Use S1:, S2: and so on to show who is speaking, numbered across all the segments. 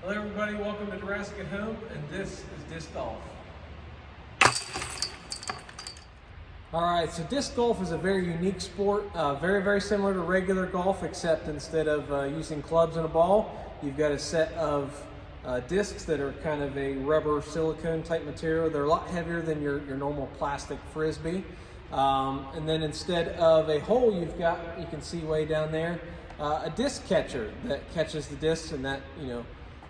S1: Hello everybody, welcome to Deerassic at Home, and this is disc golf. Alright, so disc golf is a very unique sport, very similar to regular golf, except instead of using clubs and a ball, you've got a set of discs that are kind of a rubber silicone type material. They're a lot heavier than your normal plastic frisbee. And then instead of a hole, you've got, you can see way down there, a disc catcher that catches the discs, and that,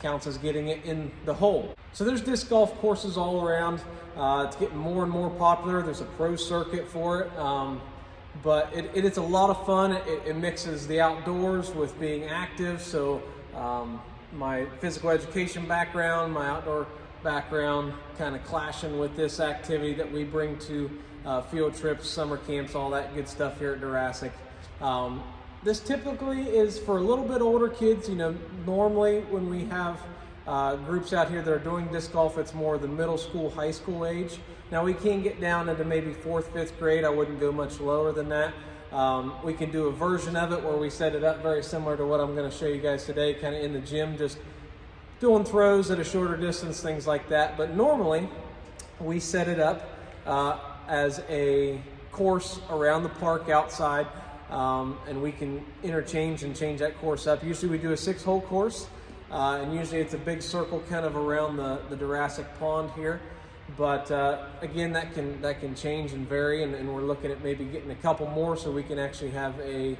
S1: counts as getting it in the hole. So there's disc golf courses all around. It's getting more and more popular. There's a pro circuit for it. But it's a lot of fun. It mixes the outdoors with being active. So my physical education background, my outdoor background kind of clashing with this activity that we bring to field trips, summer camps, all that good stuff here at Deerassic. This typically is for a little bit older kids. Normally when we have groups out here that are doing disc golf, it's more the middle school, high school age. Now we can get down into maybe 4th, 5th grade. I wouldn't go much lower than that. We can do a version of it where we set it up very similar to what I'm going to show you guys today, kind of in the gym, just doing throws at a shorter distance, things like that. But normally we set it up as a course around the park outside. And we can interchange and change that course up. Usually we do a 6-hole course, and usually it's a big circle kind of around the Deerassic pond here. But again, that can change and vary, and we're looking at maybe getting a couple more so we can actually have a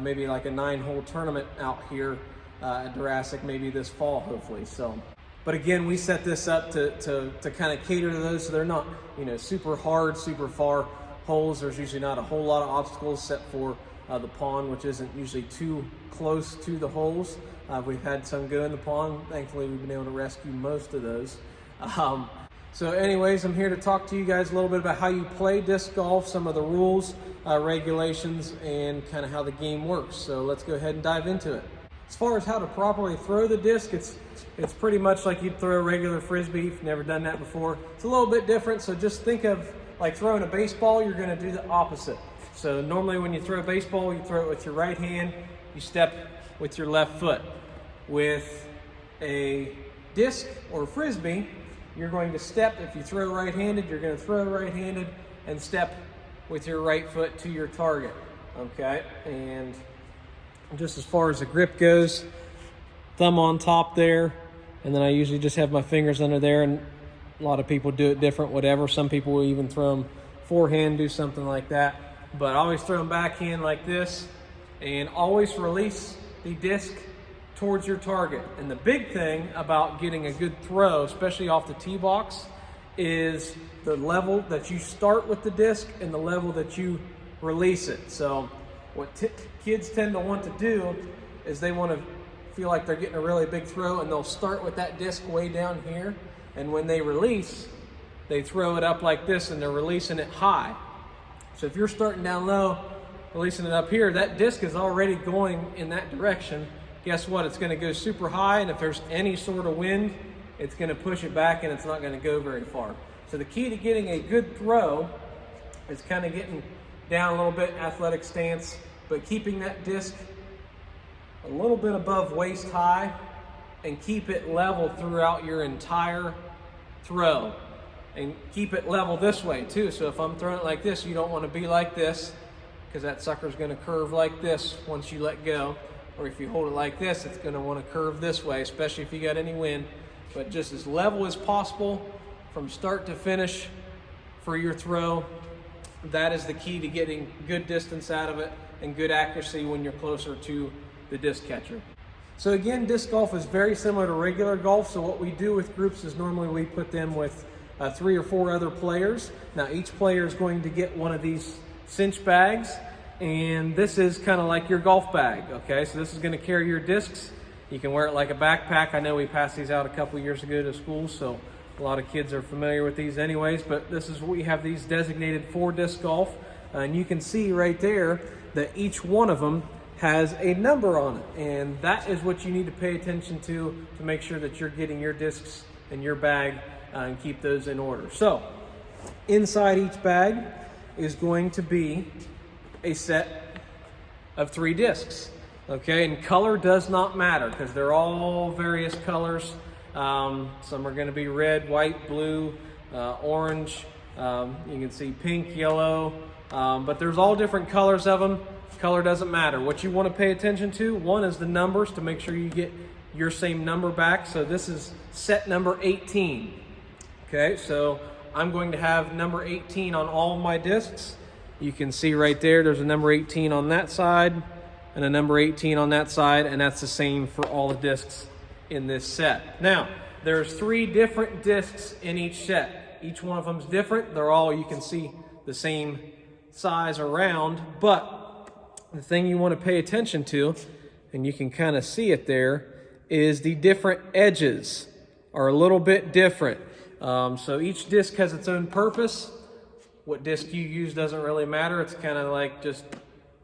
S1: maybe like a 9-hole tournament out here at Deerassic maybe this fall, hopefully. So, but again, we set this up to kind of cater to those, so they're not super hard, super far holes. There's usually not a whole lot of obstacles except for the pond, which isn't usually too close to the holes. We've had some go in the pond. Thankfully, we've been able to rescue most of those. So anyways, I'm here to talk to you guys a little bit about how you play disc golf, some of the rules, regulations, and kind of how the game works. So let's go ahead and dive into it. As far as how to properly throw the disc, it's pretty much like you'd throw a regular frisbee if you've never done that before. It's a little bit different, so just think of like throwing a baseball. You're going to do the opposite. So normally when you throw a baseball, you throw it with your right hand, you step with your left foot. With a disc or frisbee, you're going to step. If you throw right-handed, you're going to throw right-handed and step with your right foot to your target. Okay, and just as far as the grip goes, thumb on top there, and then I usually just have my fingers under there, and a lot of people do it different, whatever. Some people will even throw them forehand, do something like that. But I always throw them backhand like this, and always release the disc towards your target. And the big thing about getting a good throw, especially off the tee box, is the level that you start with the disc and the level that you release it. So what kids tend to want to do is they want to feel like they're getting a really big throw, and they'll start with that disc way down here. And when they release, they throw it up like this, and they're releasing it high. So if you're starting down low, releasing it up here, that disc is already going in that direction. Guess what? It's going to go super high, and if there's any sort of wind, it's going to push it back, and it's not going to go very far. So the key to getting a good throw is kind of getting down a little bit, athletic stance, but keeping that disc a little bit above waist high, and keep it level throughout your entire throw. And keep it level this way too. So if I'm throwing it like this, you don't want to be like this, because that sucker's going to curve like this once you let go. Or if you hold it like this, it's going to want to curve this way, especially if you got any wind. But just as level as possible from start to finish for your throw. That is the key to getting good distance out of it and good accuracy when you're closer to the disc catcher. So again, disc golf is very similar to regular golf. So what we do with groups is normally we put them with 3 or 4 other players. Now each player is going to get one of these cinch bags, and this is kind of like your golf bag. Okay, so this is going to carry your discs. You can wear it like a backpack. I know we passed these out a couple years ago to school, so a lot of kids are familiar with these anyways, but this is, we have these designated for disc golf, and you can see right there that each one of them has a number on it, and that is what you need to pay attention to make sure that you're getting your discs in your bag and keep those in order. So inside each bag is going to be a set of 3 discs. Okay, and color does not matter because they're all various colors. Some are going to be red, white, blue, orange. You can see pink, yellow, but there's all different colors of them. Color doesn't matter. What you want to pay attention to, one is the numbers to make sure you get your same number back. So this is set number 18. Okay, so I'm going to have number 18 on all of my discs. You can see right there, there's a number 18 on that side and a number 18 on that side, and that's the same for all the discs in this set. Now, there's 3 different discs in each set. Each one of them is different. They're all, you can see, the same size around, but the thing you want to pay attention to, and you can kind of see it there, is the different edges are a little bit different. So each disc has its own purpose. What disc you use doesn't really matter. It's kind of like just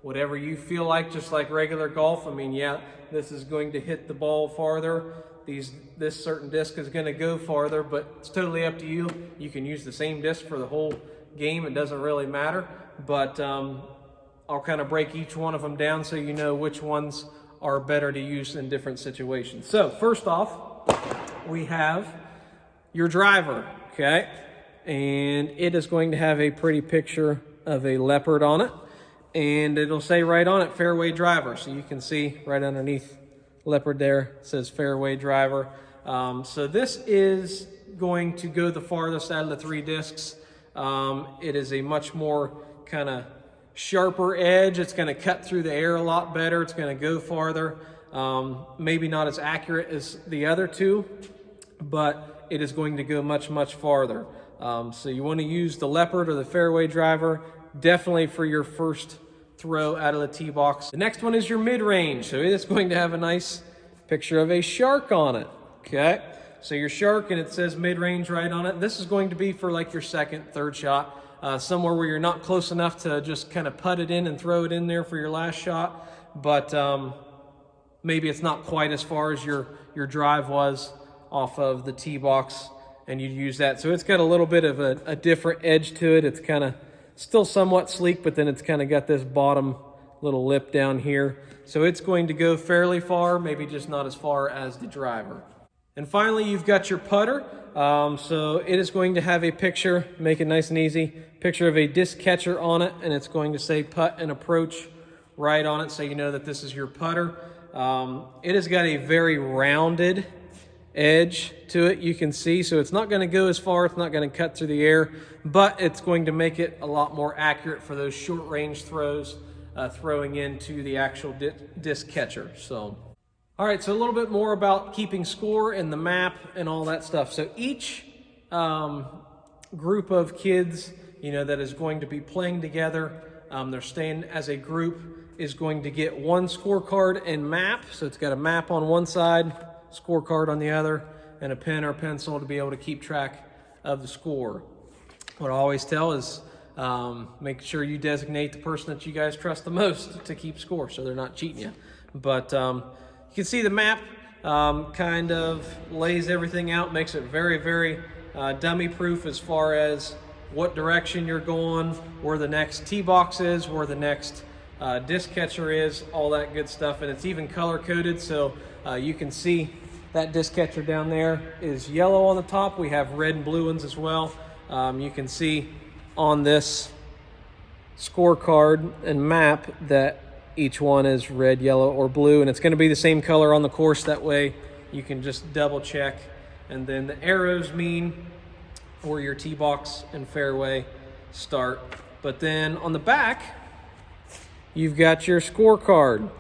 S1: whatever you feel like, just like regular golf. I mean, yeah, this is going to hit the ball farther. This certain disc is going to go farther, but it's totally up to you. You can use the same disc for the whole game. It doesn't really matter. But I'll kind of break each one of them down so you know which ones are better to use in different situations. So first off, we have your driver, okay? And it is going to have a pretty picture of a leopard on it. And it'll say right on it, fairway driver. So you can see right underneath leopard there, it says fairway driver. So this is going to go the farthest out of the 3 discs. It is a much more kind of sharper edge. It's going to cut through the air a lot better. It's going to go farther. Maybe not as accurate as the other 2, but it is going to go much, much farther. So you want to use the leopard or the fairway driver definitely for your first throw out of the tee box. The next one is your mid-range. So it is going to have a nice picture of a shark on it. Okay, so your shark, and it says mid-range right on it. This is going to be for like your second, third shot, somewhere where you're not close enough to just kind of put it in and throw it in there for your last shot, but maybe it's not quite as far as your drive was off of the tee box, and you'd use that. So it's got a little bit of a different edge to it. It's kind of still somewhat sleek, but then it's kind of got this bottom little lip down here. So it's going to go fairly far, maybe just not as far as the driver. And finally, you've got your putter. So it is going to have a picture, make it nice and easy, picture of a disc catcher on it, and it's going to say putt and approach right on it, so you know that this is your putter. It has got a very rounded edge to it, you can see, so it's not going to go as far, it's not going to cut through the air, but it's going to make it a lot more accurate for those short range throws, throwing into the actual disc catcher. So all right, so a little bit more about keeping score and the map and all that stuff. So each group of kids, you know, that is going to be playing together, they're staying as a group, is going to get one scorecard and map. So it's got a map on one side, scorecard on the other, and a pen or pencil to be able to keep track of the score. What I always tell is make sure you designate the person that you guys trust the most to keep score so they're not cheating you. But you can see the map kind of lays everything out, makes it very, very dummy proof as far as what direction you're going, where the next tee box is, where the next disc catcher is, all that good stuff. And it's even color coded, so you can see that disc catcher down there is yellow on the top. We have red and blue ones as well. You can see on this scorecard and map that each one is red, yellow, or blue, and it's going to be the same color on the course. That way you can just double check. And then the arrows mean where your tee box and fairway start. But then on the back, you've got your scorecard.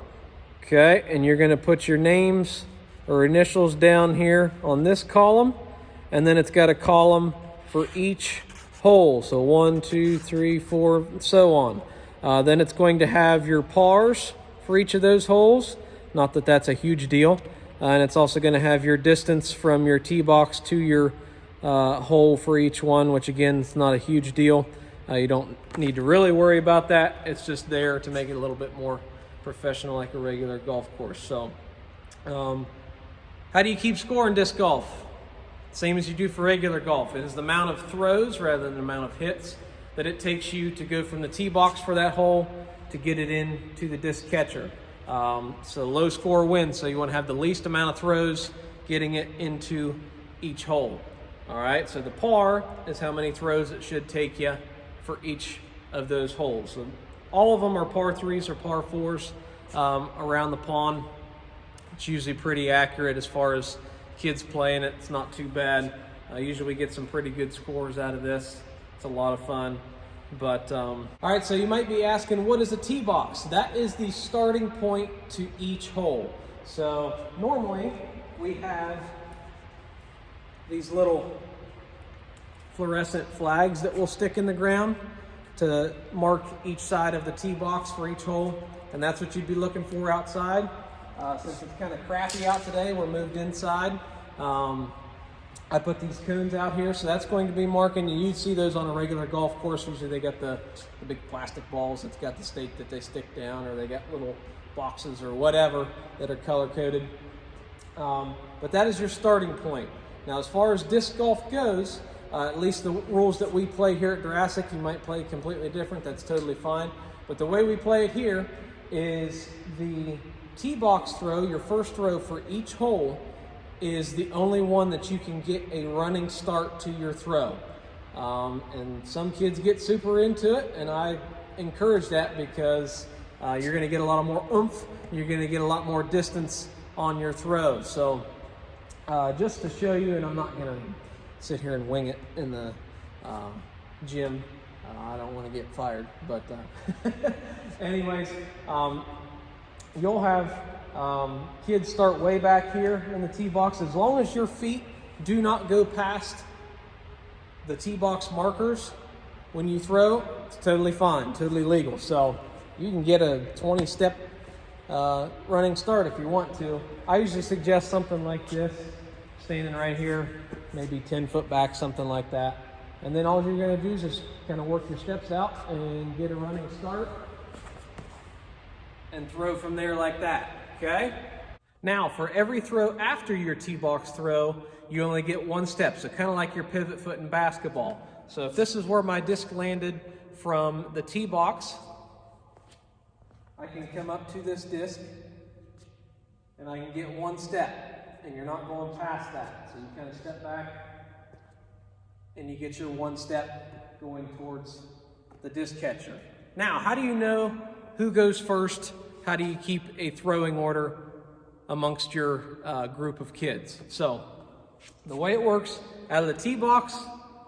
S1: Okay, and you're going to put your names or initials down here on this column, and then it's got a column for each hole. So 1, 2, 3, 4, so on. Then it's going to have your pars for each of those holes. Not that that's a huge deal. And it's also going to have your distance from your tee box to your hole for each one, which again, it's not a huge deal. You don't need to really worry about that. It's just there to make it a little bit more professional, like a regular golf course. So how do you keep score in disc golf? Same as you do for regular golf. It is the amount of throws rather than the amount of hits that it takes you to go from the tee box for that hole to get it into the disc catcher. So low score wins. So you want to have the least amount of throws getting it into each hole. All right, so the par is how many throws it should take you for each of those holes. So all of them are par 3s or par 4s around the pond. It's usually pretty accurate as far as kids playing it. It's not too bad. Usually we get some pretty good scores out of this. It's a lot of fun. But all right, so you might be asking, what is a tee box? That is the starting point to each hole. So normally we have these little fluorescent flags that we'll stick in the ground to mark each side of the tee box for each hole, and that's what you'd be looking for outside. Since it's kind of crappy out today, we're moved inside. I put these cones out here, so that's going to be marking. You'd see those on a regular golf course. Usually they got the big plastic balls that's got the stake that they stick down, or they got little boxes or whatever that are color-coded. But that is your starting point. Now, as far as disc golf goes, at least the rules that we play here at Deerassic, you might play completely different. That's totally fine. But the way we play it here is the tee box throw, your first throw for each hole, is the only one that you can get a running start to your throw. And some kids get super into it, and I encourage that because you're going to get a lot more oomph. You're going to get a lot more distance on your throw. So just to show you, and I'm not going to sit here and wing it in the gym. I don't want to get fired, but anyways, you'll have kids start way back here in the tee box. As long as your feet do not go past the tee box markers when you throw, it's totally fine, totally legal. So you can get a 20-step running start if you want to. I usually suggest something like this, standing right here, maybe 10 foot back, something like that. And then all you're going to do is just kind of work your steps out and get a running start and throw from there like that, okay? Now, for every throw after your tee box throw, you only get one step. So kind of like your pivot foot in basketball. So if this is where my disc landed from the tee box, I can come up to this disc and I can get one step, and you're not going past that. So you kind of step back and you get your one step going towards the disc catcher. Now, how do you know who goes first? How do you keep a throwing order amongst your group of kids? So the way it works, out of the tee box,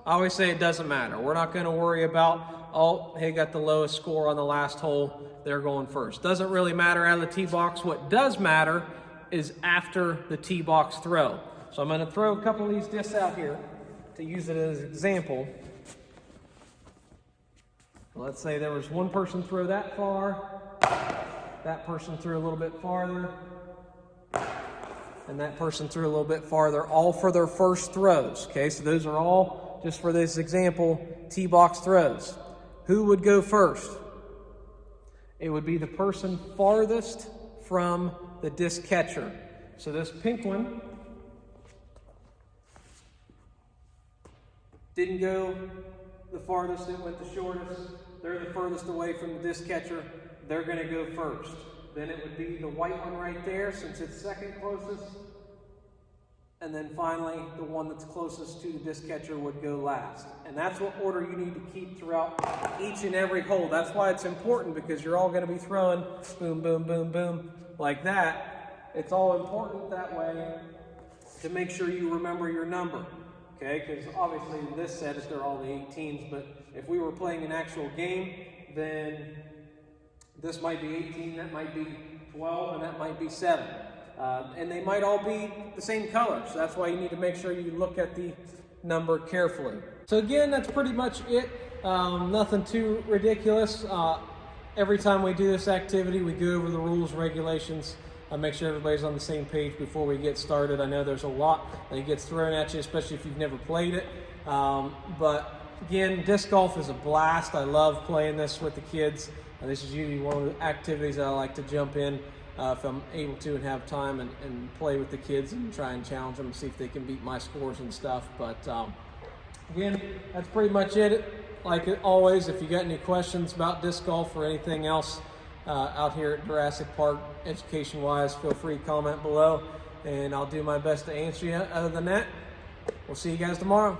S1: I always say it doesn't matter. We're not going to worry about, oh, hey, got the lowest score on the last hole, they're going first. Doesn't really matter out of the tee box. What does matter is after the tee box throw. So I'm going to throw a couple of these discs out here to use it as an example. Let's say there was one person throw that far, that person threw a little bit farther, and that person threw a little bit farther, all for their first throws. Okay, so those are all, just for this example, tee box throws. Who would go first? It would be the person farthest from the disc catcher. So this pink one didn't go the farthest, it went the shortest. They're the furthest away from the disc catcher. They're going to go first. Then it would be the white one right there, since it's second closest. And then finally, the one that's closest to the disc catcher would go last. And that's what order you need to keep throughout each and every hole. That's why it's important, because you're all going to be throwing boom, boom, boom, boom, like that. It's all important that way to make sure you remember your number. Okay, because obviously in this set, they're all the 18s, but if we were playing an actual game, then this might be 18, that might be 12, and that might be 7. And they might all be the same color, so that's why you need to make sure you look at the number carefully. So again, that's pretty much it. Nothing too ridiculous. Every time we do this activity, we go over the rules, regulations, make sure everybody's on the same page before we get started. I know there's a lot that gets thrown at you, especially if you've never played it. But again, disc golf is a blast. I love playing this with the kids. This is usually one of the activities that I like to jump in if I'm able to and have time and play with the kids and try and challenge them and see if they can beat my scores and stuff. But again, that's pretty much it. Like always, if you got any questions about disc golf or anything else, out here at Deerassic Park, education-wise, feel free to comment below, and I'll do my best to answer you. Other than that, we'll see you guys tomorrow.